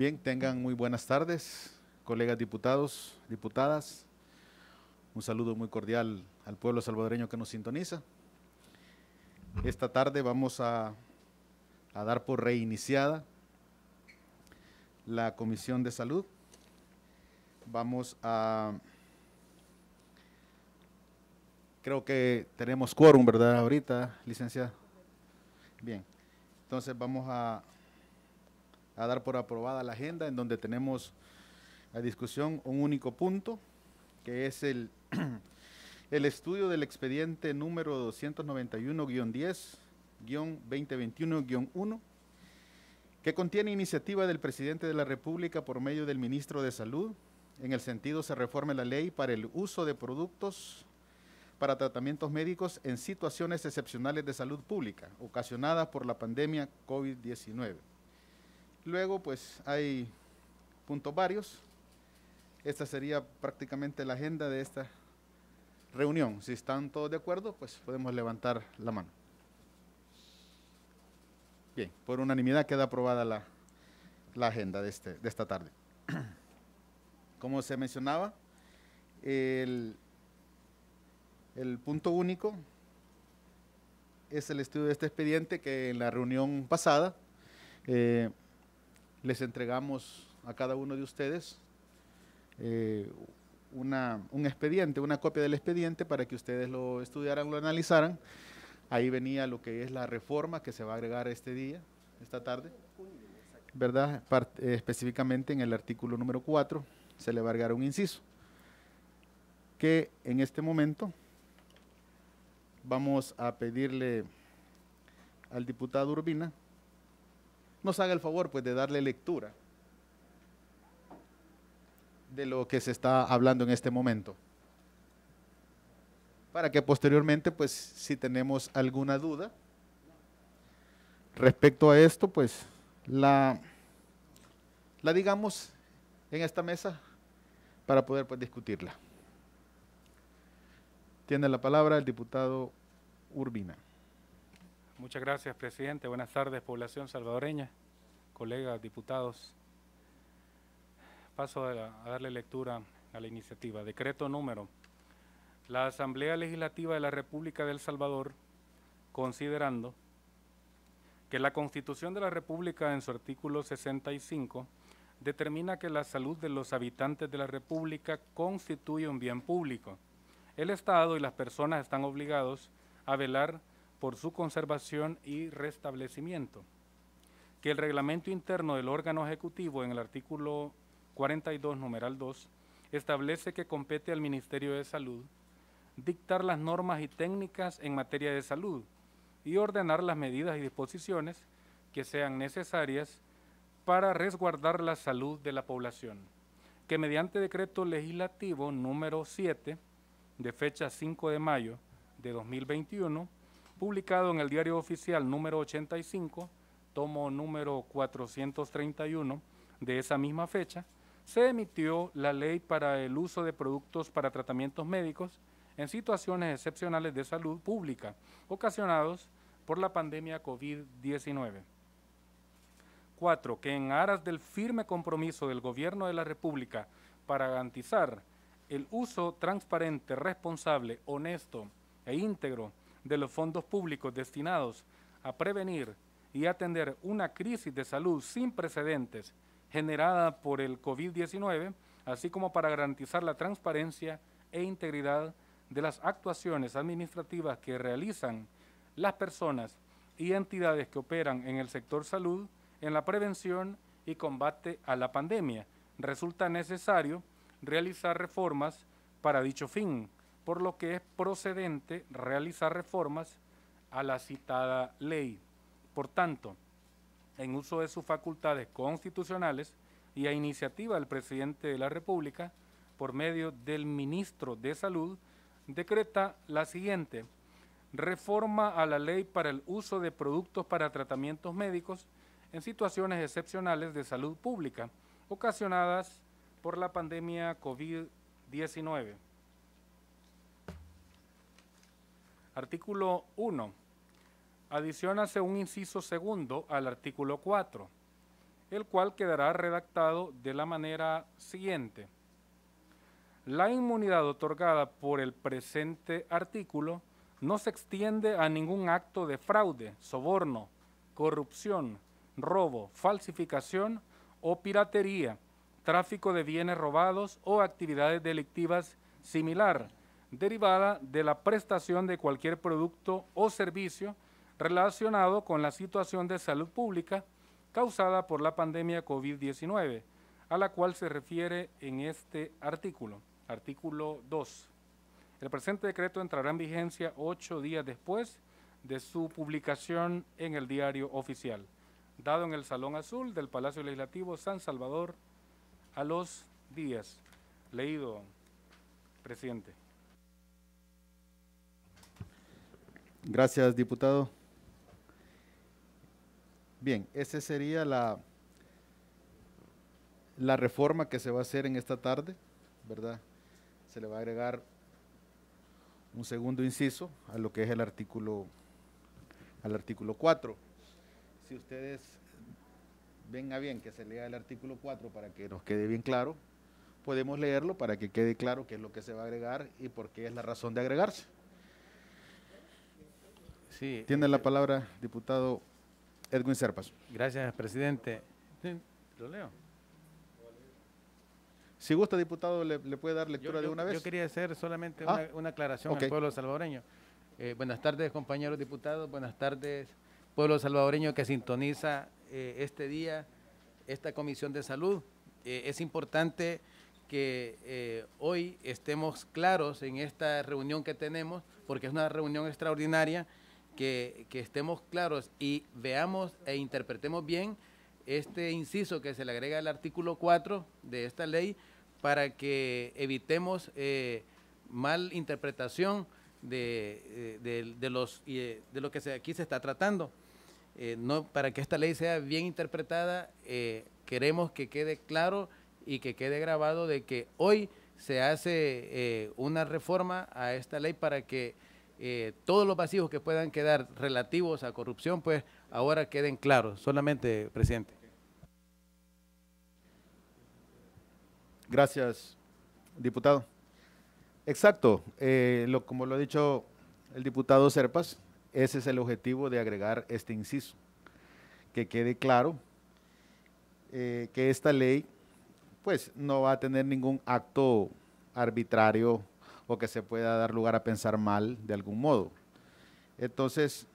Bien, tengan muy buenas tardes, colegas diputados, diputadas. Un saludo muy cordial al pueblo salvadoreño que nos sintoniza. Esta tarde vamos a dar por reiniciada la Comisión de Salud. Creo que tenemos quórum, ¿verdad? Ahorita, licenciada. Bien, entonces vamos a dar por aprobada la agenda, en donde tenemos a discusión un único punto, que es el estudio del expediente número 291-10-2021-1, que contiene iniciativa del presidente de la República por medio del ministro de Salud. En el sentido se reforme la ley para el uso de productos para tratamientos médicos en situaciones excepcionales de salud pública ocasionadas por la pandemia COVID-19. Luego, pues, hay puntos varios. Esta sería prácticamente la agenda de esta reunión. Si están todos de acuerdo, pues podemos levantar la mano. Bien, por unanimidad queda aprobada la agenda de esta tarde. Como se mencionaba, el punto único es el estudio de este expediente, que en la reunión pasada les entregamos a cada uno de ustedes un expediente, una copia del expediente, para que ustedes lo estudiaran, lo analizaran. Ahí venía lo que es la reforma que se va a agregar esta tarde, ¿verdad? Específicamente en el artículo número 4 se le va a agregar un inciso, que en este momento vamos a pedirle al diputado Urbina nos haga el favor, pues, de darle lectura de lo que se está hablando en este momento, para que posteriormente, pues, si tenemos alguna duda respecto a esto, pues la digamos en esta mesa para poder, pues, discutirla. Tiene la palabra el diputado Urbina. Muchas gracias, presidente. Buenas tardes, población salvadoreña, colegas, diputados. Paso a darle lectura a la iniciativa. Decreto número. La Asamblea Legislativa de la República de El Salvador, considerando que la Constitución de la República, en su artículo 65, determina que la salud de los habitantes de la República constituye un bien público. El Estado y las personas están obligados a velar por su conservación y restablecimiento. Que el reglamento interno del órgano ejecutivo, en el artículo 42, numeral 2, establece que compete al Ministerio de Salud dictar las normas y técnicas en materia de salud y ordenar las medidas y disposiciones que sean necesarias para resguardar la salud de la población. Que mediante decreto legislativo número 7, de fecha 5 de mayo de 2021, publicado en el Diario Oficial número 85, tomo número 431 de esa misma fecha, se emitió la Ley para el uso de productos para tratamientos médicos en situaciones excepcionales de salud pública ocasionados por la pandemia COVID-19. 4. Que en aras del firme compromiso del Gobierno de la República para garantizar el uso transparente, responsable, honesto e íntegro de los fondos públicos destinados a prevenir y atender una crisis de salud sin precedentes generada por el COVID-19, así como para garantizar la transparencia e integridad de las actuaciones administrativas que realizan las personas y entidades que operan en el sector salud en la prevención y combate a la pandemia, resulta necesario realizar reformas para dicho fin, por lo que es procedente realizar reformas a la citada ley. Por tanto, en uso de sus facultades constitucionales y a iniciativa del presidente de la República, por medio del ministro de Salud, decreta la siguiente: reforma a la ley para el uso de productos para tratamientos médicos en situaciones excepcionales de salud pública ocasionadas por la pandemia COVID-19. Artículo 1. Adiciónase un inciso segundo al artículo 4. el cual quedará redactado de la manera siguiente. La inmunidad otorgada por el presente artículo no se extiende a ningún acto de fraude, soborno, corrupción, robo, falsificación o piratería, tráfico de bienes robados o actividades delictivas similar, derivada de la prestación de cualquier producto o servicio relacionado con la situación de salud pública causada por la pandemia COVID-19, a la cual se refiere en este artículo. Artículo 2. El presente decreto entrará en vigencia 8 días después de su publicación en el Diario Oficial, dado en el Salón Azul del Palacio Legislativo San Salvador a los días. Leído, presidente. Gracias, diputado. Bien, esa sería la reforma que se va a hacer en esta tarde, ¿verdad? Se le va a agregar un segundo inciso a lo que es al artículo 4. Si ustedes ven a bien que se lea el artículo 4 para que nos quede bien claro, podemos leerlo para que quede claro qué es lo que se va a agregar y por qué es la razón de agregarse. Sí. Tiene la palabra, diputado Edwin Serpas. Gracias, presidente. Sí, ¿lo leo? Si gusta, diputado, le puede dar lectura de una vez. Yo quería hacer solamente una aclaración okay. al pueblo salvadoreño. Buenas tardes, compañeros diputados. Buenas tardes, pueblo salvadoreño que sintoniza este día, esta Comisión de Salud. Es importante que hoy estemos claros en esta reunión que tenemos, porque es una reunión extraordinaria, que estemos claros y veamos e interpretemos bien este inciso que se le agrega al artículo 4 de esta ley, para que evitemos mal interpretación de lo que aquí se está tratando. Para que esta ley sea bien interpretada, queremos que quede claro y que quede grabado de que hoy se hace una reforma a esta ley para que todos los vacíos que puedan quedar relativos a corrupción, pues ahora queden claros. Solamente, presidente. Gracias, diputado. Exacto, como lo ha dicho el diputado Serpas, ese es el objetivo de agregar este inciso, que quede claro que esta ley pues no va a tener ningún acto arbitrario o que se pueda dar lugar a pensar mal de algún modo. Entonces,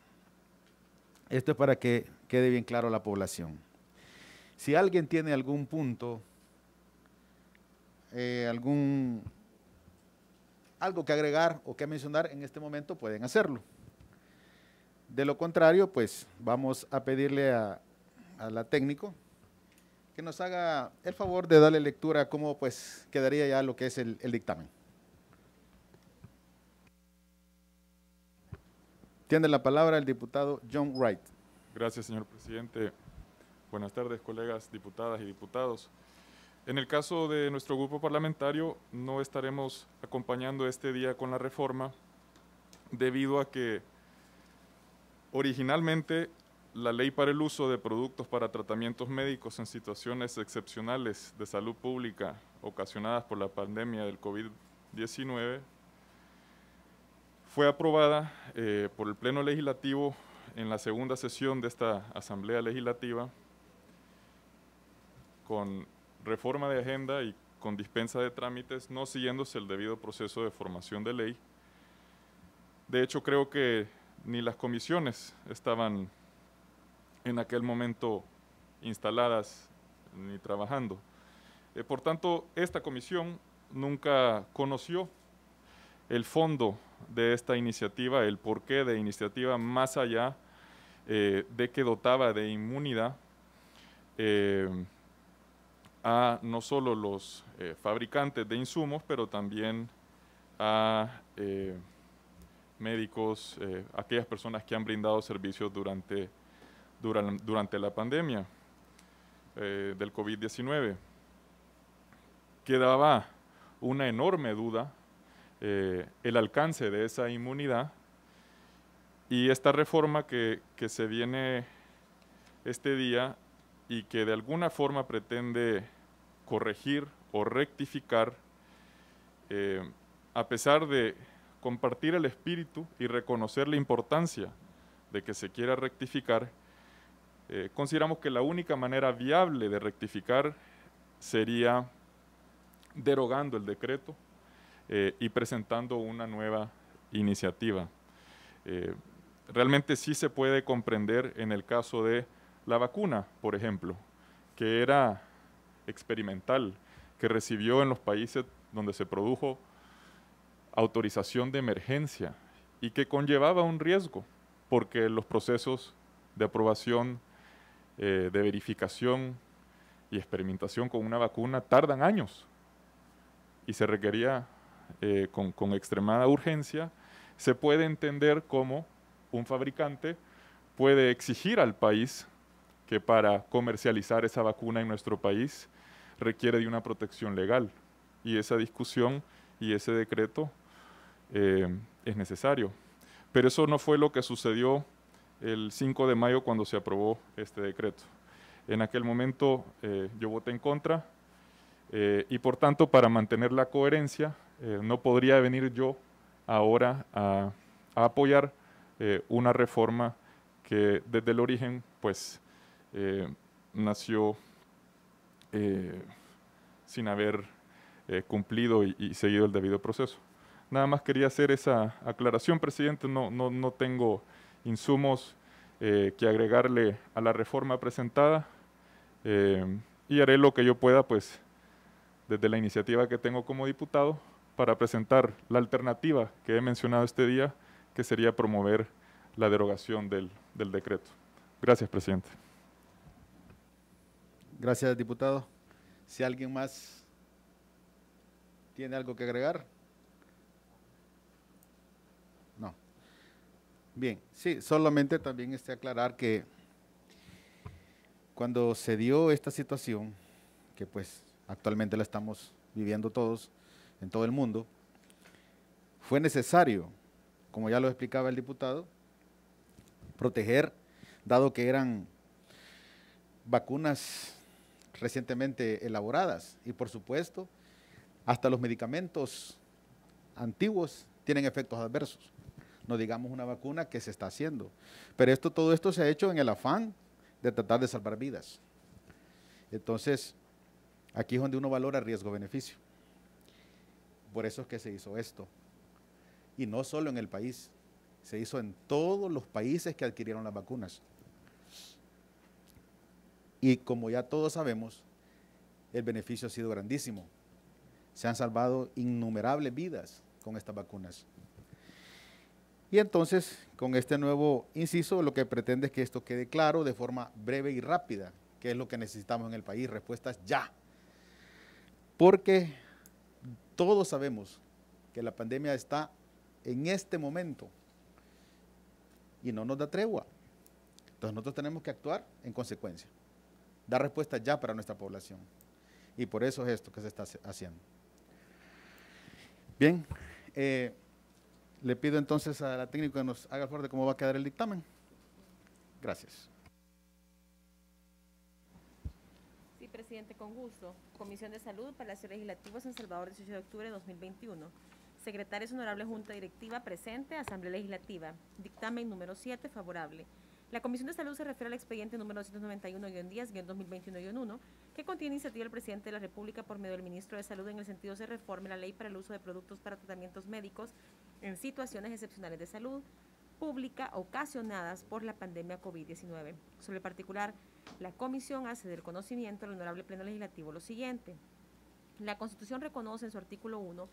esto es para que quede bien claro a la población. Si alguien tiene algún punto, algo que agregar o que mencionar en este momento, pueden hacerlo. De lo contrario, pues vamos a pedirle a la técnico que nos haga el favor de darle lectura a cómo pues quedaría ya lo que es el dictamen. Tiene la palabra el diputado John Wright. Gracias, señor presidente. Buenas tardes, colegas diputadas y diputados. En el caso de nuestro grupo parlamentario, no estaremos acompañando este día con la reforma debido a que originalmente la ley para el uso de productos para tratamientos médicos en situaciones excepcionales de salud pública ocasionadas por la pandemia del COVID-19 fue aprobada por el Pleno Legislativo en la segunda sesión de esta Asamblea Legislativa con reforma de agenda y con dispensa de trámites, no siguiéndose el debido proceso de formación de ley. De hecho, creo que ni las comisiones estaban en aquel momento instaladas ni trabajando. Por tanto, esta comisión nunca conoció el fondo de esta iniciativa, el porqué de iniciativa, más allá de que dotaba de inmunidad a no solo los fabricantes de insumos, pero también a médicos, aquellas personas que han brindado servicios durante la pandemia del COVID-19. Quedaba una enorme duda el alcance de esa inmunidad, y esta reforma que se viene este día y que de alguna forma pretende corregir o rectificar, a pesar de compartir el espíritu y reconocer la importancia de que se quiera rectificar, consideramos que la única manera viable de rectificar sería derogando el decreto y presentando una nueva iniciativa. Realmente sí se puede comprender en el caso de la vacuna, por ejemplo, que era experimental, que recibió en los países donde se produjo autorización de emergencia y que conllevaba un riesgo, porque los procesos de aprobación, de verificación y experimentación con una vacuna tardan años y se requería con extremada urgencia. Se puede entender cómo un fabricante puede exigir al país que para comercializar esa vacuna en nuestro país requiere de una protección legal, y esa discusión y ese decreto es necesario. Pero eso no fue lo que sucedió el 5 de mayo cuando se aprobó este decreto. En aquel momento yo voté en contra y por tanto, para mantener la coherencia, no podría venir yo ahora a apoyar una reforma que desde el origen pues nació sin haber cumplido y seguido el debido proceso. Nada más quería hacer esa aclaración, presidente. No tengo insumos que agregarle a la reforma presentada y haré lo que yo pueda, pues, desde la iniciativa que tengo como diputado, para presentar la alternativa que he mencionado este día, que sería promover la derogación del decreto. Gracias, presidente. Gracias, diputado. Si alguien más tiene algo que agregar. No. Bien, sí, solamente también aclarar que cuando se dio esta situación, que pues actualmente la estamos viviendo todos en todo el mundo, fue necesario, como ya lo explicaba el diputado, proteger, dado que eran vacunas recientemente elaboradas y por supuesto hasta los medicamentos antiguos tienen efectos adversos, no digamos una vacuna que se está haciendo, pero todo esto se ha hecho en el afán de tratar de salvar vidas. Entonces, aquí es donde uno valora riesgo-beneficio. Por eso es que se hizo esto. Y no solo en el país, se hizo en todos los países que adquirieron las vacunas. Y como ya todos sabemos, el beneficio ha sido grandísimo. Se han salvado innumerables vidas con estas vacunas. Y entonces, con este nuevo inciso, lo que pretende es que esto quede claro de forma breve y rápida, que es lo que necesitamos en el país, respuestas ya. Porque todos sabemos que la pandemia está en este momento y no nos da tregua. Entonces nosotros tenemos que actuar en consecuencia, dar respuestas ya para nuestra población. Y por eso es esto que se está haciendo. Bien, le pido entonces a la técnica que nos haga el favor de cómo va a quedar el dictamen. Gracias. Sí, presidente, con gusto. Comisión de Salud, Palacio Legislativo, San Salvador, 18 de octubre de 2021. Secretarios Honorable Junta Directiva presente, Asamblea Legislativa. Dictamen número 7, favorable. La Comisión de Salud se refiere al expediente número 291-10-2021-1, que contiene iniciativa del Presidente de la República por medio del Ministro de Salud en el sentido se reforme la Ley para el uso de productos para tratamientos médicos en situaciones excepcionales de salud pública ocasionadas por la pandemia COVID-19. Sobre el particular, la Comisión hace del conocimiento al Honorable Pleno Legislativo lo siguiente. La Constitución reconoce en su artículo 1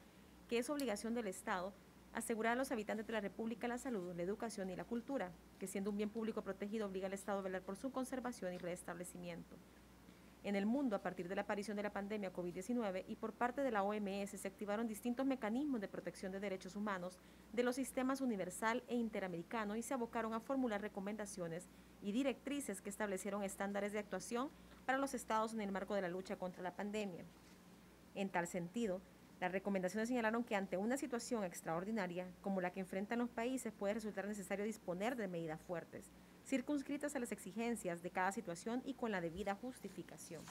que es obligación del Estado asegurar a los habitantes de la República la salud, la educación y la cultura, que siendo un bien público protegido obliga al Estado a velar por su conservación y restablecimiento. En el mundo, a partir de la aparición de la pandemia COVID-19 y por parte de la OMS, se activaron distintos mecanismos de protección de derechos humanos de los sistemas universal e interamericano y se abocaron a formular recomendaciones y directrices que establecieron estándares de actuación para los estados en el marco de la lucha contra la pandemia. En tal sentido, las recomendaciones señalaron que ante una situación extraordinaria como la que enfrentan los países puede resultar necesario disponer de medidas fuertes, circunscritas a las exigencias de cada situación y con la debida justificación.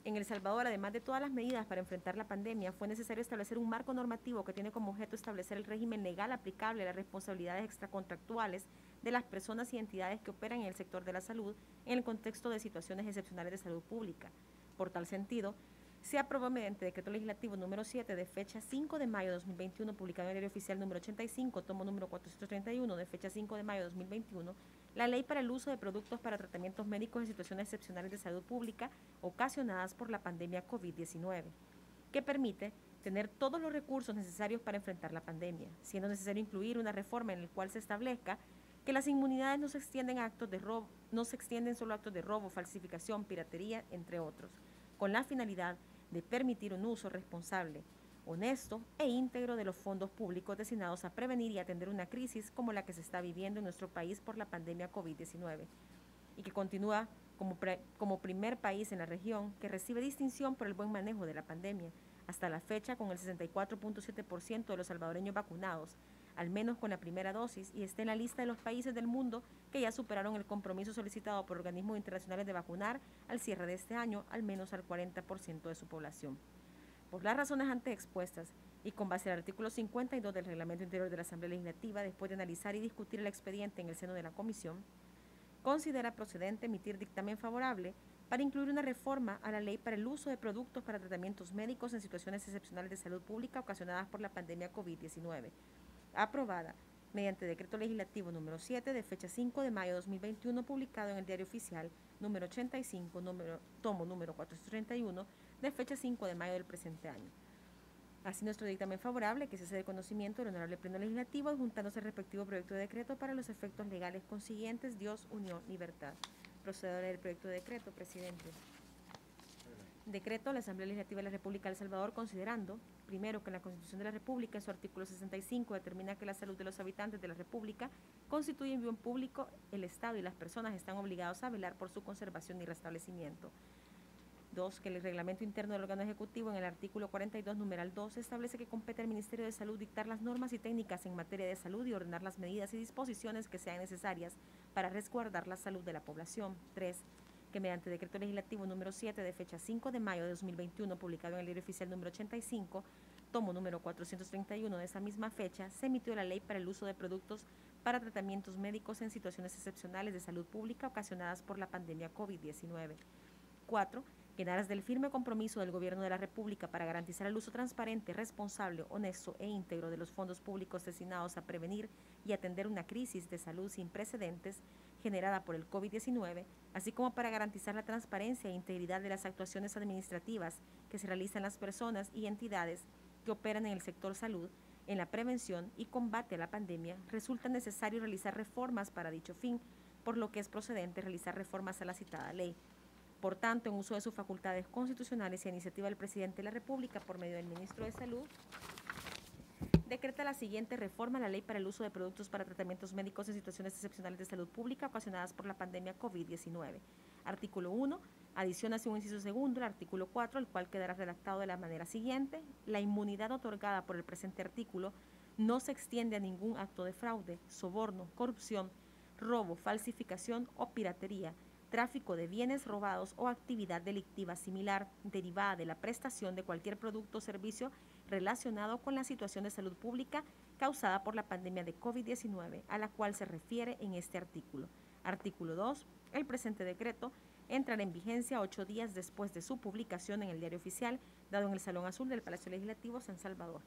En El Salvador, además de todas las medidas para enfrentar la pandemia, fue necesario establecer un marco normativo que tiene como objeto establecer el régimen legal aplicable a las responsabilidades extracontractuales de las personas y entidades que operan en el sector de la salud en el contexto de situaciones excepcionales de salud pública. Por tal sentido, se aprobó mediante Decreto Legislativo número 7 de fecha 5 de mayo de 2021, publicado en el Diario Oficial número 85, tomo número 431 de fecha 5 de mayo de 2021, la Ley para el uso de productos para tratamientos médicos en situaciones excepcionales de salud pública ocasionadas por la pandemia COVID-19, que permite tener todos los recursos necesarios para enfrentar la pandemia, siendo necesario incluir una reforma en la cual se establezca que las inmunidades no se extienden solo a actos de robo, falsificación, piratería, entre otros, con la finalidad de permitir un uso responsable, honesto e íntegro de los fondos públicos destinados a prevenir y atender una crisis como la que se está viviendo en nuestro país por la pandemia COVID-19 y que continúa como primer país en la región que recibe distinción por el buen manejo de la pandemia, hasta la fecha con el 64.7% de los salvadoreños vacunados, al menos con la primera dosis, y está en la lista de los países del mundo que ya superaron el compromiso solicitado por organismos internacionales de vacunar al cierre de este año al menos al 40% de su población. Por las razones antes expuestas y con base al artículo 52 del Reglamento Interior de la Asamblea Legislativa, después de analizar y discutir el expediente en el seno de la Comisión, considera procedente emitir dictamen favorable para incluir una reforma a la Ley para el uso de productos para tratamientos médicos en situaciones excepcionales de salud pública ocasionadas por la pandemia COVID-19, aprobada mediante Decreto Legislativo número 7 de fecha 5 de mayo de 2021, publicado en el Diario Oficial número 85, tomo número 431, de fecha 5 de mayo del presente año. Así, nuestro dictamen favorable, que se hace de conocimiento del Honorable Pleno Legislativo, adjuntándose el respectivo proyecto de decreto para los efectos legales consiguientes, Dios, unión, libertad. Procededora del proyecto de decreto, presidente. Decreto, la Asamblea Legislativa de la República de El Salvador, considerando, primero, que en la Constitución de la República, en su artículo 65, determina que la salud de los habitantes de la República constituye un bien público, el Estado y las personas están obligados a velar por su conservación y restablecimiento. 2. Que el reglamento interno del órgano ejecutivo, en el artículo 42, numeral 2, establece que compete al Ministerio de Salud dictar las normas y técnicas en materia de salud y ordenar las medidas y disposiciones que sean necesarias para resguardar la salud de la población. 3. Que mediante Decreto Legislativo número 7 de fecha 5 de mayo de 2021, publicado en el Diario Oficial número 85, tomo número 431 de esa misma fecha, se emitió la Ley para el uso de productos para tratamientos médicos en situaciones excepcionales de salud pública ocasionadas por la pandemia COVID-19. 4. Que en aras del firme compromiso del Gobierno de la República para garantizar el uso transparente, responsable, honesto e íntegro de los fondos públicos destinados a prevenir y atender una crisis de salud sin precedentes generada por el COVID-19, así como para garantizar la transparencia e integridad de las actuaciones administrativas que se realizan las personas y entidades que operan en el sector salud, en la prevención y combate a la pandemia, resulta necesario realizar reformas para dicho fin, por lo que es procedente realizar reformas a la citada ley. Por tanto, en uso de sus facultades constitucionales y a iniciativa del Presidente de la República por medio del Ministro de Salud, decreta la siguiente reforma a la Ley para el uso de productos para tratamientos médicos en situaciones excepcionales de salud pública ocasionadas por la pandemia COVID-19. Artículo 1. Adiciona un inciso segundo al artículo 4, el cual quedará redactado de la manera siguiente. La inmunidad otorgada por el presente artículo no se extiende a ningún acto de fraude, soborno, corrupción, robo, falsificación o piratería, tráfico de bienes robados o actividad delictiva similar derivada de la prestación de cualquier producto o servicio relacionado con la situación de salud pública causada por la pandemia de COVID-19, a la cual se refiere en este artículo. Artículo 2. El presente decreto entrará en vigencia 8 días después de su publicación en el Diario Oficial, dado en el Salón Azul del Palacio Legislativo, San Salvador,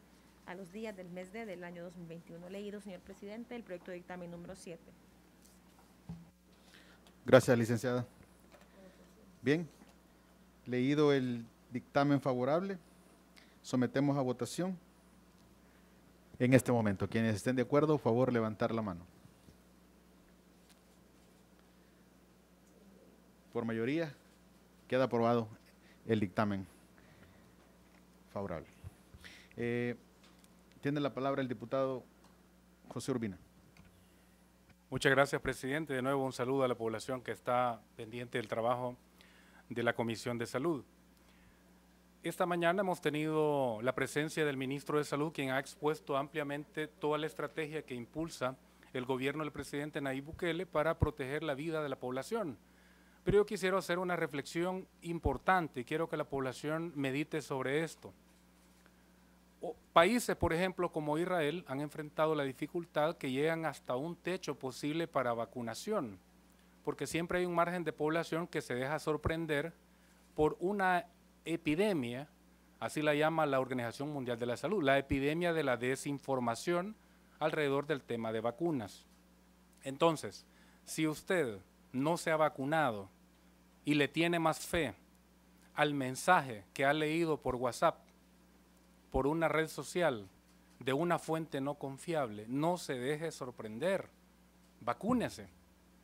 a los días del mes del año 2021. Leído, señor presidente, el proyecto de dictamen número 7. Gracias, licenciada. Bien, leído el dictamen favorable, sometemos a votación. En este momento, quienes estén de acuerdo, por favor, levantar la mano. Por mayoría, queda aprobado el dictamen favorable. Tiene la palabra el diputado José Urbina. Muchas gracias, presidente. De nuevo, un saludo a la población que está pendiente del trabajo de la Comisión de Salud. Esta mañana hemos tenido la presencia del ministro de Salud, quien ha expuesto ampliamente toda la estrategia que impulsa el gobierno del presidente Nayib Bukele para proteger la vida de la población. Pero yo quisiera hacer una reflexión importante y quiero que la población medite sobre esto. Países, por ejemplo, como Israel, han enfrentado la dificultad que llegan hasta un techo posible para vacunación, porque siempre hay un margen de población que se deja sorprender por una epidemia, así la llama la Organización Mundial de la Salud, la epidemia de la desinformación alrededor del tema de vacunas. Entonces, si usted no se ha vacunado y le tiene más fe al mensaje que ha leído por WhatsApp, por una red social, de una fuente no confiable, no se deje sorprender, vacúnese.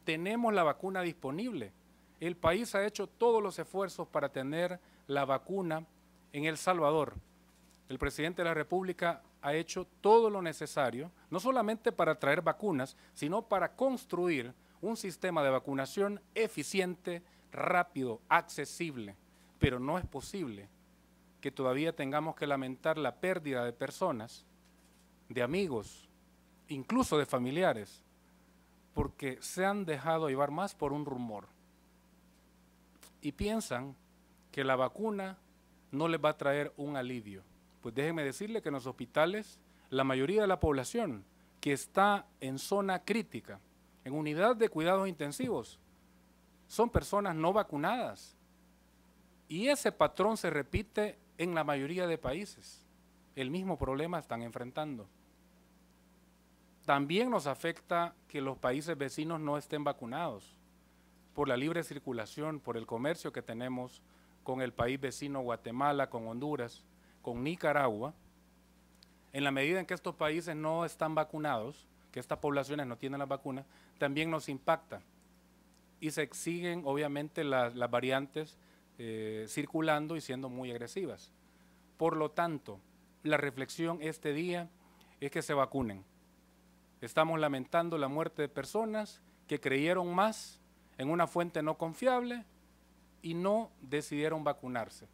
Tenemos la vacuna disponible. El país ha hecho todos los esfuerzos para tener la vacuna en El Salvador. El presidente de la República ha hecho todo lo necesario, no solamente para traer vacunas, sino para construir un sistema de vacunación eficiente, rápido, accesible. Pero no es posible que todavía tengamos que lamentar la pérdida de personas, de amigos, incluso de familiares, porque se han dejado llevar más por un rumor. Y piensan que la vacuna no les va a traer un alivio. Pues déjenme decirle que en los hospitales, la mayoría de la población que está en zona crítica, en unidad de cuidados intensivos, son personas no vacunadas. Y ese patrón se repite en la mayoría de países. El mismo problema están enfrentando. También nos afecta que los países vecinos no estén vacunados por la libre circulación, por el comercio que tenemos con el país vecino Guatemala, con Honduras, con Nicaragua. En la medida en que estos países no están vacunados, que estas poblaciones no tienen la vacuna, también nos impacta. Y se siguen obviamente las variantes circulando y siendo muy agresivas. Por lo tanto, la reflexión este día es que se vacunen. Estamos lamentando la muerte de personas que creyeron más en una fuente no confiable y no decidieron vacunarse.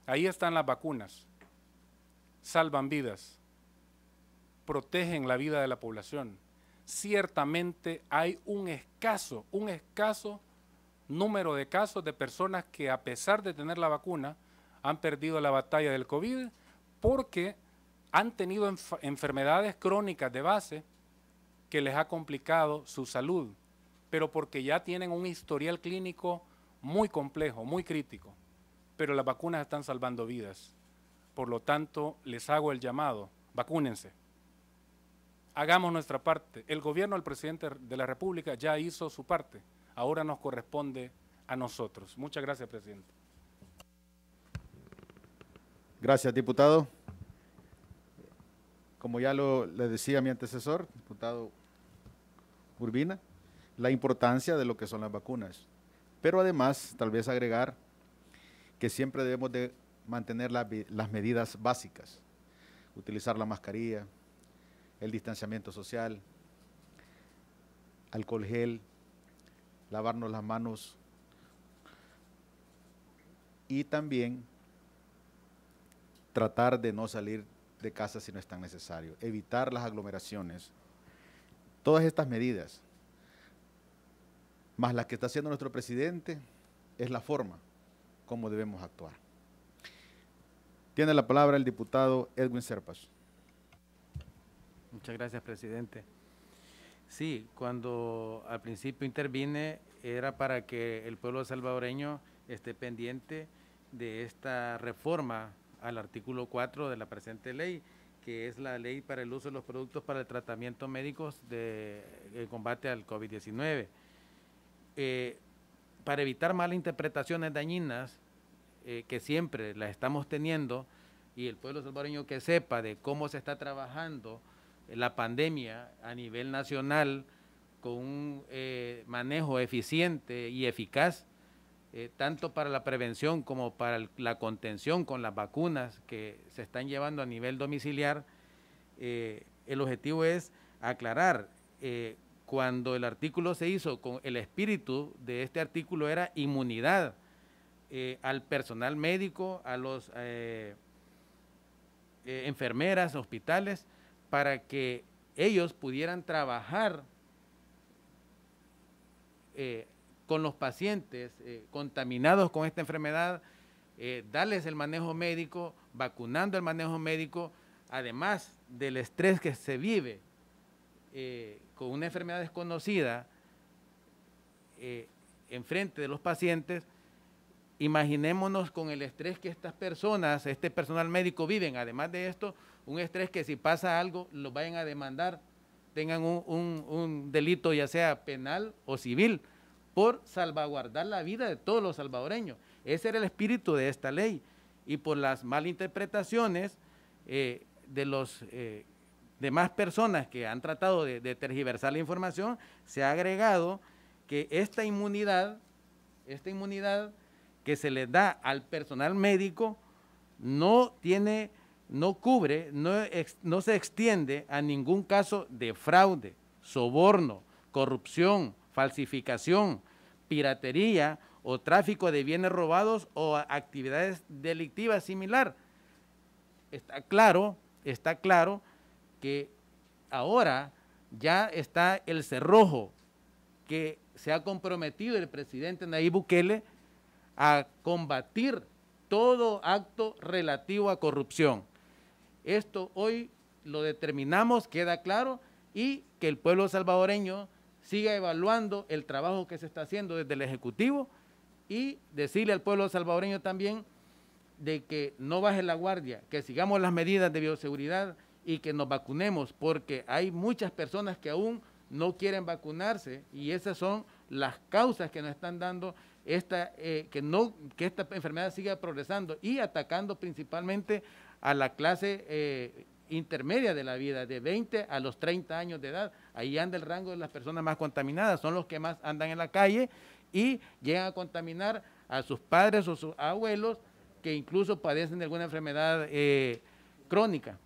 Ahí están las vacunas. Salvan vidas, protegen la vida de la población. Ciertamente hay un escaso número de casos de personas que a pesar de tener la vacuna han perdido la batalla del COVID porque han tenido enfermedades crónicas de base que les ha complicado su salud, pero porque ya tienen un historial clínico muy complejo, muy crítico, pero las vacunas están salvando vidas. Por lo tanto, les hago el llamado, vacúnense. Hagamos nuestra parte. El gobierno del presidente de la República ya hizo su parte. Ahora nos corresponde a nosotros. Muchas gracias, presidente. Gracias, diputado. Como ya le decía mi antecesor, diputado Urbina, la importancia de lo que son las vacunas. Pero además, tal vez agregar que siempre debemos de mantener las medidas básicas. Utilizar la mascarilla, el distanciamiento social, alcohol gel, lavarnos las manos y también tratar de no salir de casa si no es tan necesario, evitar las aglomeraciones. Todas estas medidas, más las que está haciendo nuestro presidente, es la forma como debemos actuar. Tiene la palabra el diputado Edwin Serpas. Muchas gracias, presidente. Sí, cuando al principio intervine era para que el pueblo salvadoreño esté pendiente de esta reforma al artículo 4 de la presente ley, que es la ley para el uso de los productos para el tratamiento médico de combate al COVID-19. Para evitar malas interpretaciones dañinas, que siempre las estamos teniendo, y el pueblo salvadoreño que sepa de cómo se está trabajando la pandemia a nivel nacional con un manejo eficiente y eficaz, tanto para la prevención como para la contención con las vacunas que se están llevando a nivel domiciliar. El objetivo es aclarar, cuando el artículo se hizo, con el espíritu de este artículo era inmunidad al personal médico, a los enfermeras, hospitales, para que ellos pudieran trabajar con los pacientes contaminados con esta enfermedad, darles el manejo médico, vacunando el manejo médico, además del estrés que se vive con una enfermedad desconocida enfrente de los pacientes. Imaginémonos con el estrés que estas personas, este personal médico viven. Además de esto, un estrés que si pasa algo, los vayan a demandar, tengan un delito ya sea penal o civil, por salvaguardar la vida de todos los salvadoreños. Ese era el espíritu de esta ley. Y por las malinterpretaciones de los demás personas que han tratado de tergiversar la información, se ha agregado que esta inmunidad que se le da al personal médico no cubre, no se extiende a ningún caso de fraude, soborno, corrupción, falsificación, piratería o tráfico de bienes robados o actividades delictivas similar. Está claro que ahora ya está el cerrojo que se ha comprometido el presidente Nayib Bukele a combatir todo acto relativo a corrupción. Esto hoy lo determinamos, queda claro, y que el pueblo salvadoreño siga evaluando el trabajo que se está haciendo desde el Ejecutivo y decirle al pueblo salvadoreño también de que no baje la guardia, que sigamos las medidas de bioseguridad y que nos vacunemos, porque hay muchas personas que aún no quieren vacunarse y esas son las causas que nos están dando que esta enfermedad siga progresando y atacando principalmente a la clase intermedia de la vida, de 20 a los 30 años de edad. Ahí anda el rango de las personas más contaminadas, son los que más andan en la calle y llegan a contaminar a sus padres o sus abuelos que incluso padecen de alguna enfermedad crónica.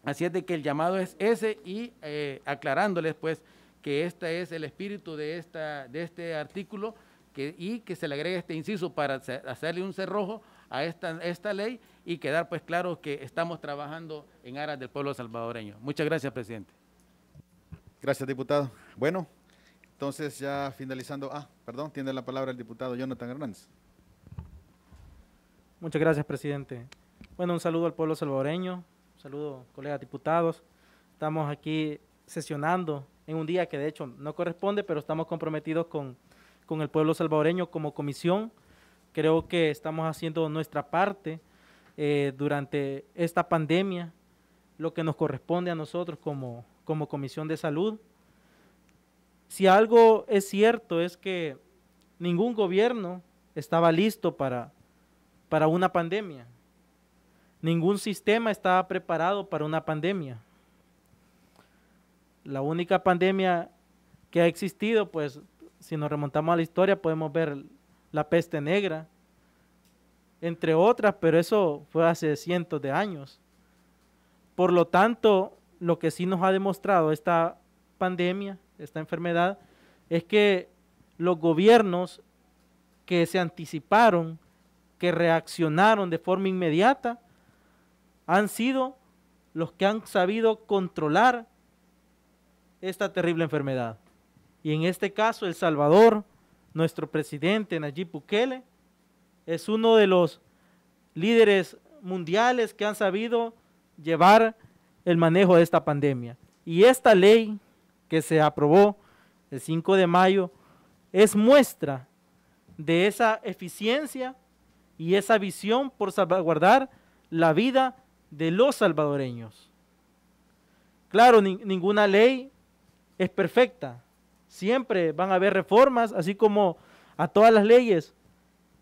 Así es de que el llamado es ese y aclarándoles pues que este es el espíritu de este artículo y que se le agregue este inciso para hacerle un cerrojo a esta ley y quedar pues claro que estamos trabajando en aras del pueblo salvadoreño. Muchas gracias, presidente. Gracias, diputado. Bueno, entonces ya finalizando, tiene la palabra el diputado Jonathan Hernández. Muchas gracias, presidente. Bueno, un saludo al pueblo salvadoreño, un saludo, colegas diputados. Estamos aquí sesionando en un día que de hecho no corresponde, pero estamos comprometidos con el pueblo salvadoreño como comisión. Creo que estamos haciendo nuestra parte durante esta pandemia, lo que nos corresponde a nosotros como Comisión de Salud. Si algo es cierto es que ningún gobierno estaba listo para una pandemia. Ningún sistema estaba preparado para una pandemia. La única pandemia que ha existido, pues, si nos remontamos a la historia, podemos ver la peste negra, entre otras, pero eso fue hace cientos de años. Por lo tanto, lo que sí nos ha demostrado esta pandemia, esta enfermedad, es que los gobiernos que se anticiparon, que reaccionaron de forma inmediata, han sido los que han sabido controlar esta terrible enfermedad. Y en este caso, El Salvador, nuestro presidente Nayib Bukele, es uno de los líderes mundiales que han sabido llevar el manejo de esta pandemia. Y esta ley que se aprobó el 5 de mayo es muestra de esa eficiencia y esa visión por salvaguardar la vida de los salvadoreños. Claro, ninguna ley es perfecta. Siempre van a haber reformas, así como a todas las leyes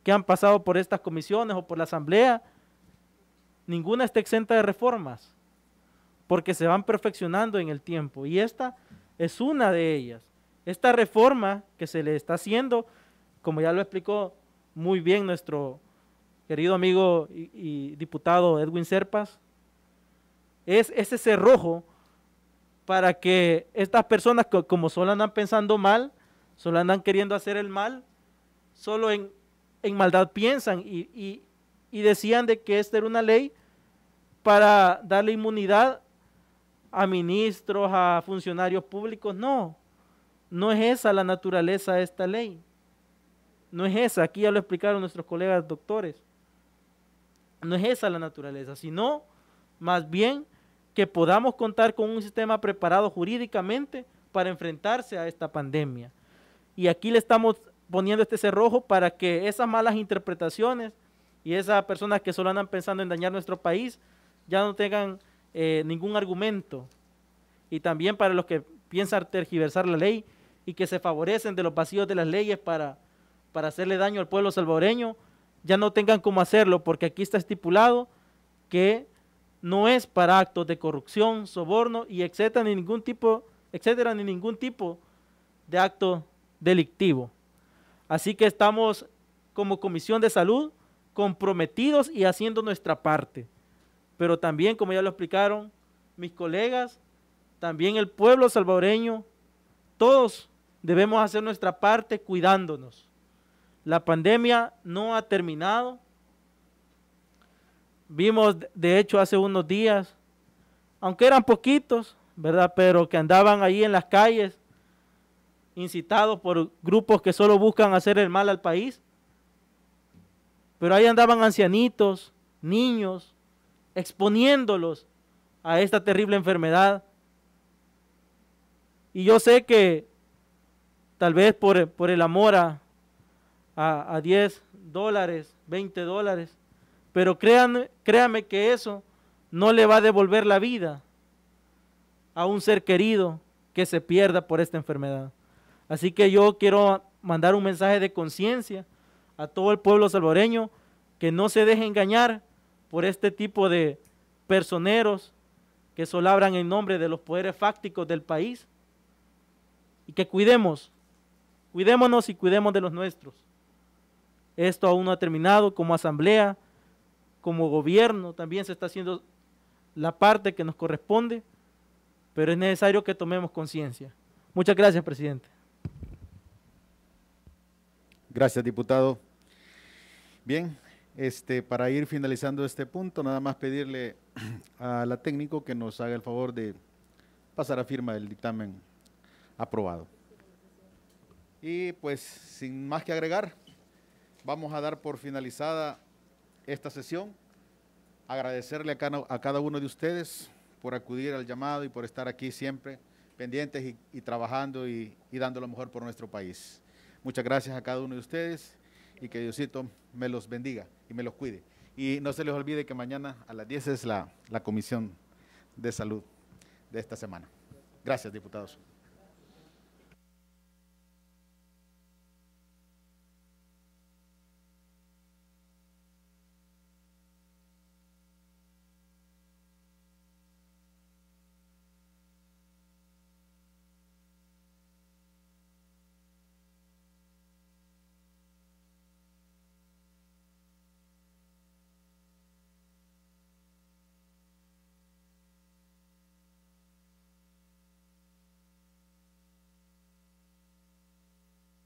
que han pasado por estas comisiones o por la asamblea, ninguna está exenta de reformas, porque se van perfeccionando en el tiempo, y esta es una de ellas. Esta reforma que se le está haciendo, como ya lo explicó muy bien nuestro querido amigo y diputado Edwin Serpas, es ese cerrojo para que estas personas que como solo andan pensando mal, solo andan queriendo hacer el mal, solo en maldad piensan y decían de que esta era una ley para darle inmunidad a ministros, a funcionarios públicos. No, no es esa la naturaleza de esta ley. No es esa, aquí ya lo explicaron nuestros colegas doctores. No es esa la naturaleza, sino más bien que podamos contar con un sistema preparado jurídicamente para enfrentarse a esta pandemia. Y aquí le estamos poniendo este cerrojo para que esas malas interpretaciones y esas personas que solo andan pensando en dañar nuestro país ya no tengan ningún argumento. Y también para los que piensan tergiversar la ley y que se favorecen de los vacíos de las leyes para hacerle daño al pueblo salvadoreño, ya no tengan cómo hacerlo, porque aquí está estipulado que no es para actos de corrupción, soborno y etcétera, ni ningún tipo de acto delictivo. Así que estamos como Comisión de Salud comprometidos y haciendo nuestra parte. Pero también, como ya lo explicaron mis colegas, también el pueblo salvadoreño, todos debemos hacer nuestra parte cuidándonos. La pandemia no ha terminado. Vimos, de hecho, hace unos días, aunque eran poquitos, ¿verdad?, pero que andaban ahí en las calles, incitados por grupos que solo buscan hacer el mal al país. Pero ahí andaban ancianitos, niños, exponiéndolos a esta terrible enfermedad. Y yo sé que tal vez por el amor a $10, $20, pero créanme que eso no le va a devolver la vida a un ser querido que se pierda por esta enfermedad. Así que yo quiero mandar un mensaje de conciencia a todo el pueblo salvadoreño, que no se deje engañar por este tipo de personeros que solabran en nombre de los poderes fácticos del país, y que cuidémonos y cuidemos de los nuestros. Esto aún no ha terminado. Como asamblea, como gobierno, también se está haciendo la parte que nos corresponde, pero es necesario que tomemos conciencia. Muchas gracias, presidente. Gracias, diputado. Bien, para ir finalizando este punto, nada más pedirle a la técnico que nos haga el favor de pasar a firma del dictamen aprobado. Y pues, sin más que agregar, vamos a dar por finalizada esta sesión. Agradecerle a cada uno de ustedes por acudir al llamado y por estar aquí siempre pendientes y trabajando y dando lo mejor por nuestro país. Muchas gracias a cada uno de ustedes y que Diosito me los bendiga y me los cuide. Y no se les olvide que mañana a las 10 es la Comisión de Salud de esta semana. Gracias, diputados.